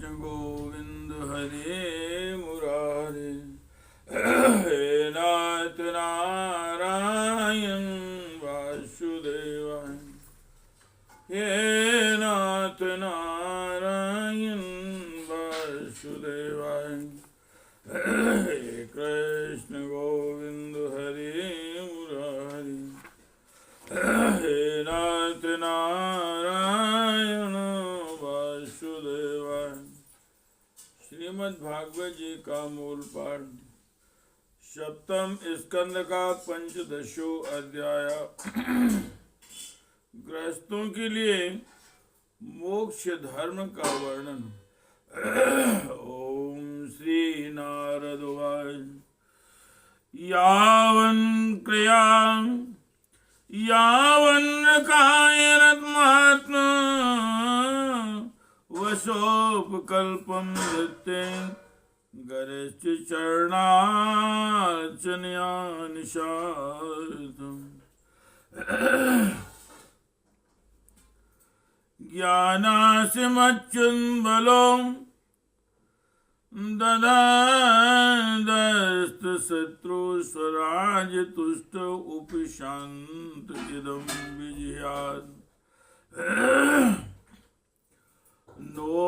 कृष्ण गोविंद हरे मुरारे। हे नाथ नारायण वासुदेवाय। हे नाथ नारायण वासुदेवाय। हे कृष्ण गोविंद हरे मुरारे। हे नाथ नारायण वासुदेवाय। श्रीमद् भागवत जी का मूल पाठ। सप्तम स्कंद का पंचदशो अध्याय। गृहस्थों के लिए मोक्ष धर्म का वर्णन। ओम श्री नारद उवाच। यावन् क्रिया यावन्नकायरत्मात्मा वशोपकल्पं धत्ते गरश्च चरणार्चनया निशार्तम्। ज्ञानासिमच्युन्बलो ददास्तशत्रु स्वराज तुष्ट उपशांत इदं विजयात्। नो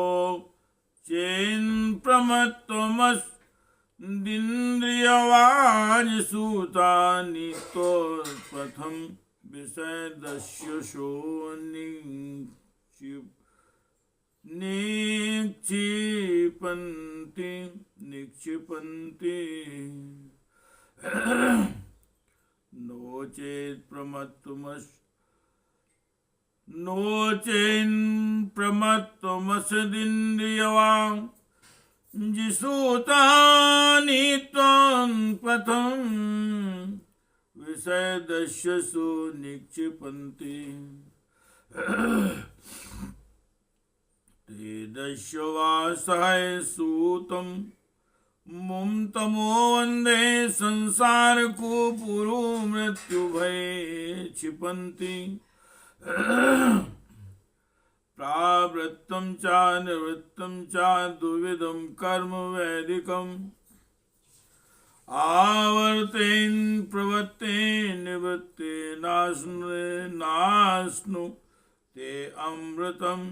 चेन् प्रमत्तमस्दिन्द्रियवाजसूता नित्योत्पथं विषयदस्युषो निक्षिपन्ति। नो चेन् प्रमत्तमस्दिन्द्रियवान् जिसूता नित्योत्पथं विषयदस्युषु निक्षिपन्ति। ते दस्युवासहाय सूतं मुं तमो वन्दे संसारकूपुरो मृत्युभये क्षिपन्ति। प्रावृत्तं च निवृत्तं च द्विविधं कर्म वैदिकम्। आवर्तेन प्रवृत्ते निवृत्ते नाश्नु ते अमृतम्।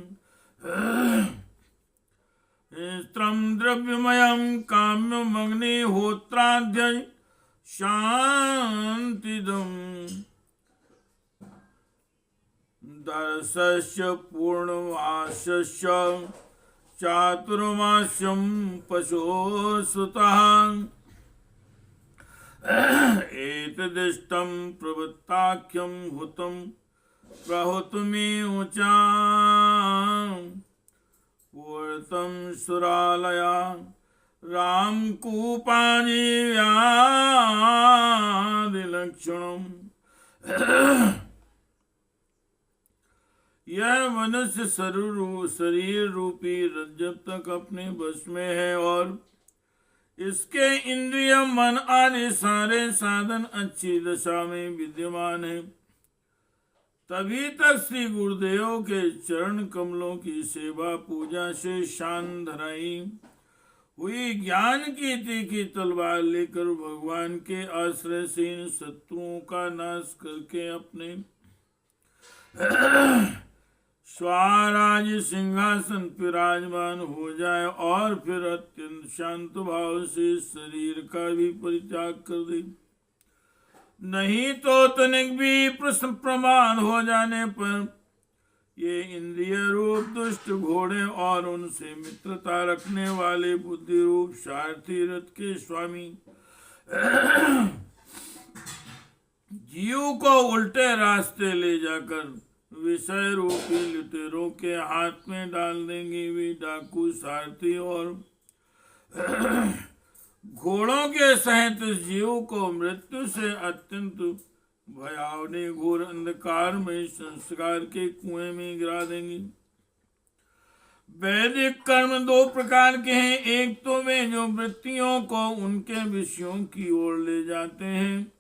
स्त्रं द्रव्यमयं काम्यमग्निहोत्राद्यै शान्तिदम्। दर्शस्य पूर्णमासस्य चातुर्मास्यं पशोऽसुतः। एतदिष्टं प्रवृत्ताख्यं हुतं प्रहुतमेवचा। पूर्तं सुरालया रामकूपानि व्याधिलक्षणम्। यह मनुष्य शरीर रूपी जब तक अपने बस में है और इसके इंद्रिय मन आदि सारे साधन अच्छी दशा में विद्यमान है, तभी तक श्री गुरुदेव के चरण कमलों की सेवा पूजा से शान धराई हुई ज्ञान की तीखी तलवार लेकर भगवान के आश्रय से इन शत्रुओं का नाश करके अपने स्वराज सिंहासन पर विराजमान हो जाए और फिर अत्यंत शांत भाव से शरीर का भी परित्याग कर दे। नहीं तो तनिक भी प्रमाद हो जाने पर ये इंद्रिय रूप दुष्ट घोड़े और उनसे मित्रता रखने वाले बुद्धि रूप सारथी रथ के स्वामी जीव को उल्टे रास्ते ले जाकर विषय रूपी लुटेरों के हाथ में डाल देंगे। वे डाकू सारथी और घोड़ों के सहित जीव को मृत्यु से अत्यंत भयावने घोर अंधकार में संस्कार के कुएं में गिरा देंगे। वैदिक कर्म दो प्रकार के हैं। एक तो वे जो वृत्तियों को उनके विषयों की ओर ले जाते हैं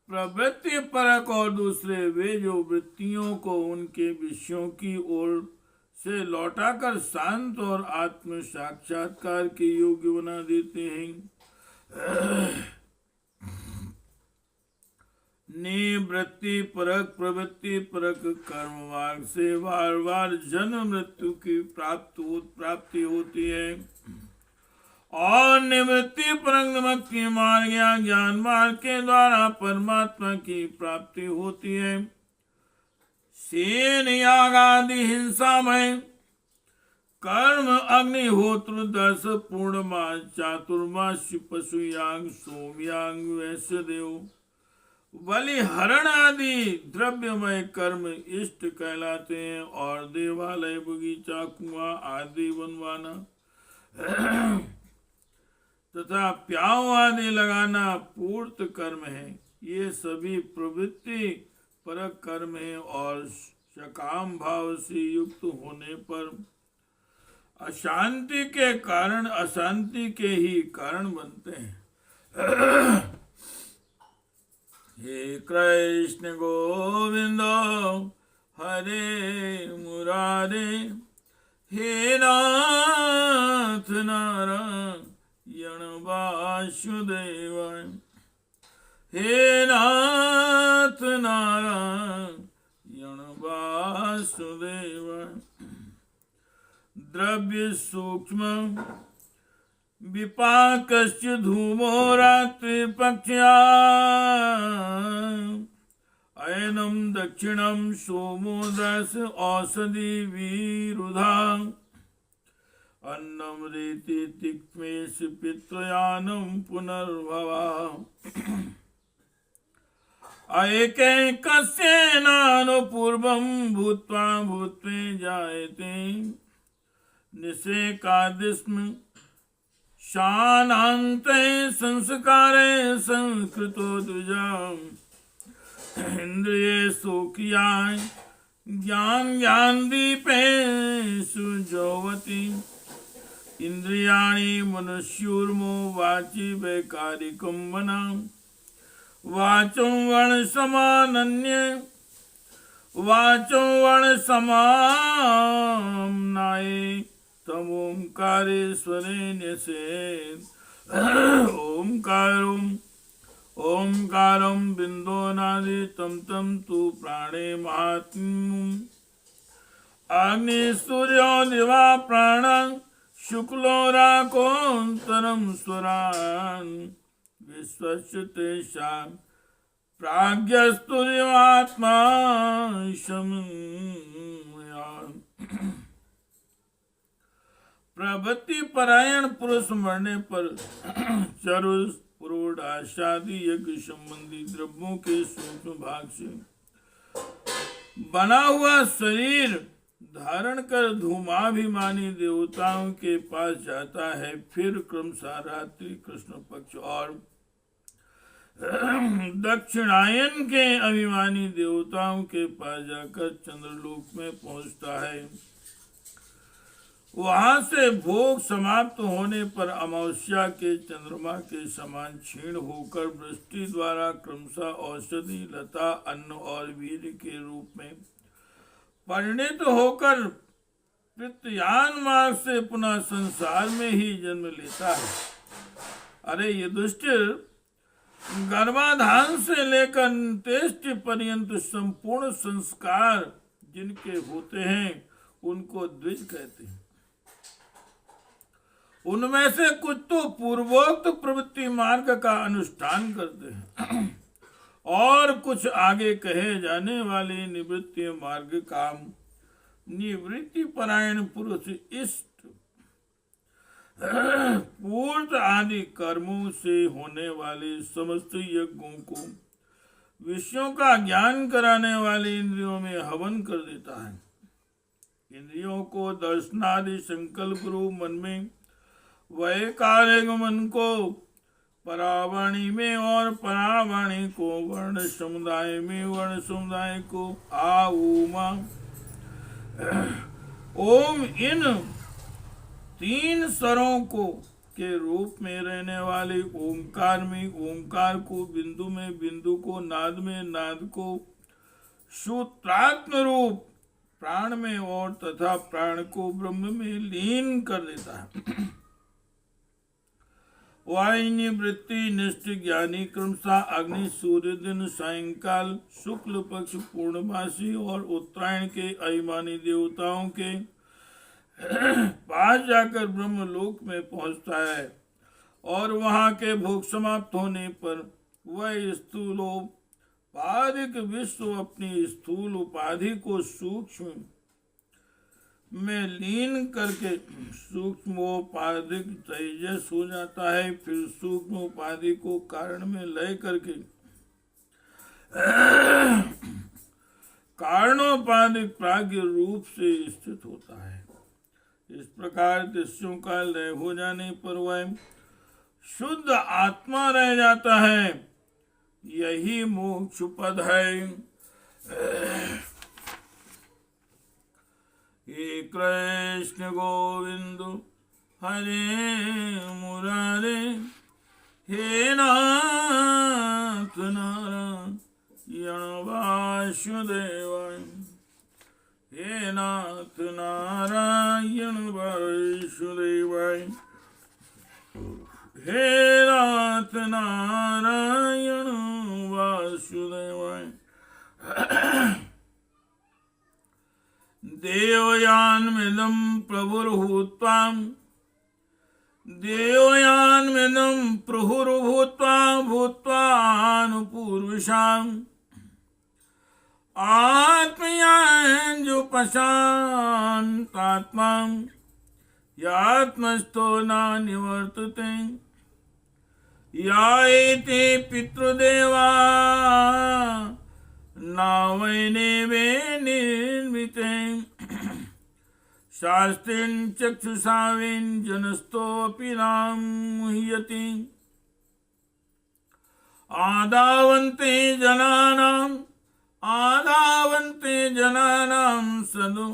प्रवृत्ति परक, और दूसरे वे जो वृत्तियों को उनके विषयों की ओर से लौटाकर शांत और आत्म साक्षात्कार के योग्य बना देते हैं। निवृत्ति परक प्रवृत्ति परक कर्म मार्ग से बार बार जन्म मृत्यु की प्राप्ति होती है और निवृत्ति परक भक्ति मार्ग या ज्ञान मार्ग के द्वारा परमात्मा की प्राप्ति होती है। सेन याग आदि हिंसामय कर्म अग्निहोत्र दस पूर्णमास चातुर्मास पशु याग सोम याग वैश्य देव बलिहरण आदि द्रव्यमय कर्म इष्ट कहलाते हैं और देवालय बगीचा कुआं आदि बनवाना तथा प्याव आदि लगाना पूर्त कर्म है। ये सभी प्रवृत्ति परक कर्म है और सकाम भाव से युक्त होने पर अशांति के कारण अशांति के ही कारण बनते हैं। हे कृष्ण गोविंद हरे मुरारे हे नाथ नारायण वासुदेव हे नाथ नारायण वासुदेव। द्रव्य सूक्ष्म विपाकश्च धूमो रात्रि पक्ष्या अयनम दक्षिणम सोमो दश औषधि विरुधा अन्नम रेति तिक्मेश पित्रयानम पुनर्भवा अएकैकस्येनानो पूर्वं भूत्वा भूत्वे जायते निषेकादिस्म शानान्ते संस्कारे संस्कृतो द्विजाम् इंद्रिये सुखियाय ज्ञान ज्ञान दीपेषु ज्योवति इंद्रियाणि मनुष्योर्मो वाचि वैकारिकं वना वाचो वर्ण समानन्य वाचो वर्ण समाम्नाये तम ओंकारेश्वरे न्यसेत्। ओंकारं बिंदो नादि तम तु प्राणे महात्म्यम् अग्नि सूर्यो दिवा प्राण शुक्लो राकोन्तरं स्वरान् विश्वस्य तेषां प्राज्ञस्तुर्यो आत्मा प्रवृत्ति परायण पुरुष मरने पर चरु पुरोड आशादी यज्ञ संबंधी द्रव्यों के सूक्ष्म भाग से बना हुआ शरीर धारण कर धूमाभिमानी देवताओं के पास जाता है। फिर क्रमशः रात्रि कृष्ण पक्ष और दक्षिणायन के अभिमानी देवताओं के पास जाकर चंद्रलोक में पहुंचता है। वहां से भोग समाप्त होने पर अमावस्या के चंद्रमा के समान क्षीण होकर वृष्टि द्वारा क्रमशः औषधि लता अन्न और वीर के रूप में परिणित होकर पितृयान मार्ग से पुनः संसार में ही जन्म लेता है। अरे ये दुष्ट गर्भाधान से लेकर अंत्येष्टि पर्यंत संपूर्ण संस्कार जिनके होते हैं उनको द्विज कहते हैं। उनमें से कुछ तो पूर्वोक्त प्रवृत्ति मार्ग का अनुष्ठान करते हैं और कुछ आगे कहे जाने वाले निवृत्ति मार्ग का निवृत्ति परायण पुरुष इष्ट पूर्त आदि कर्मों से होने वाले समस्त यज्ञों को विषयों का ज्ञान कराने वाले इंद्रियों में हवन कर देता है। इंद्रियों को दर्शनादि संकल्प रूप मन में वैकारिक मन को परावाणी में और परावाणी को वर्ण समुदाय में वर्ण समुदाय को आऊमा ओम इन तीन स्वरों को के रूप में रहने वाले ओंकार में ओंकार को, बिंदु में बिंदु को, नाद में नाद को, सूत्रात्म रूप प्राण में और तथा प्राण को ब्रह्म में लीन कर देता है। वाहिनी वृत्ति निष्ठ ज्ञानी क्रमशः अग्नि, सूर्य, दिन, सायंकाल, शुक्ल पक्ष, पूर्णमासी और उत्तरायण के अभिमानी देवताओं के पास जाकर ब्रह्मलोक में पहुंचता है और वहां के भोग समाप्त होने पर वह स्थूलोपाधिक विश्व अपनी स्थूल उपाधि को सूक्ष्म में लीन करके सूक्ष्मोपाधिक तेजस हो जाता है। फिर सूक्ष्म उपाधि को कारण में लय करके कारणोपाधिक प्राज्ञ रूप से स्थित होता है। इस प्रकार दृश्यों का लय हो जाने पर वह शुद्ध आत्मा रह जाता है। यही मोक्ष पद है। हे कृष्ण गोविंद हरे मुरारे, हे नाथ नारायण वासुदेव, हे नाथ नारायण वासुदेव, हे नाथ नारायण वासुदेव। देवयानमिदं प्रभुर्भूत्वा भूत्वानुपूर्विषाम् आत्मयाञ्जुपशान्तात्मा यात्मस्थो न निवर्तते। या एते पितृदेवा नावैनेवे निर्मिते, शास्त्रेण चक्षुषावेन जनस्तोऽपि नाम मुह्यति। आदावन्ते जनानां सदु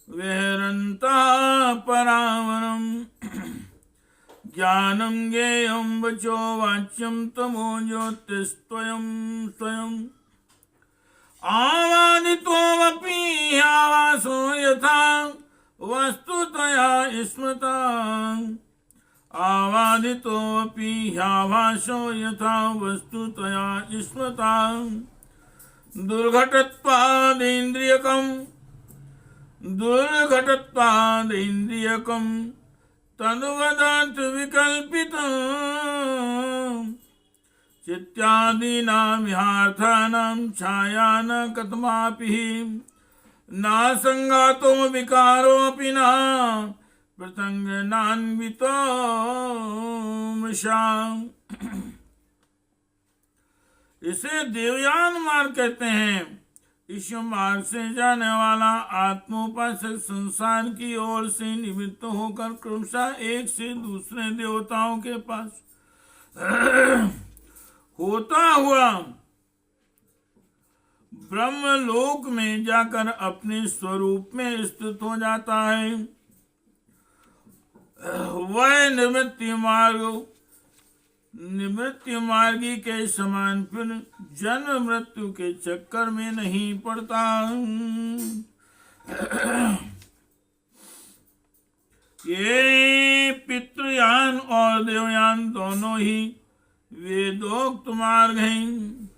विहरन्तः परावरम्। ज्ञानं ज्ञेयं वचो वाच्यं तमो ज्योतिस्त्वयं स्वयम्। आवादितोऽपि ह्यावासो यथा वस्तुतया स्मृता। आवादितोऽपि ह्यावासो यथा वस्तुतया स्मृता। दुर्घटत्वादेन्द्रियकं तद्वदात् विकल्पितम्। चित्यादीनां ह्यार्थानां छाया न कथमापि न संघातो विकारोऽपि न प्रसंगनान्वितो मृषाम्। इसे देवयान मार्ग कहते हैं। इस मार्ग से जाने वाला आत्मोपासक संसार की ओर से निवृत्त होकर क्रमशः एक से दूसरे देवताओं के पास होता हुआ ब्रह्मलोक में जाकर अपने स्वरूप में स्थित हो जाता है। वह निवृत्ति मार्गी के समान फिर जन्म मृत्यु के चक्कर में नहीं पड़ता। ये पितृयान और देवयान दोनों ही वेदोक्त मार्ग हैं।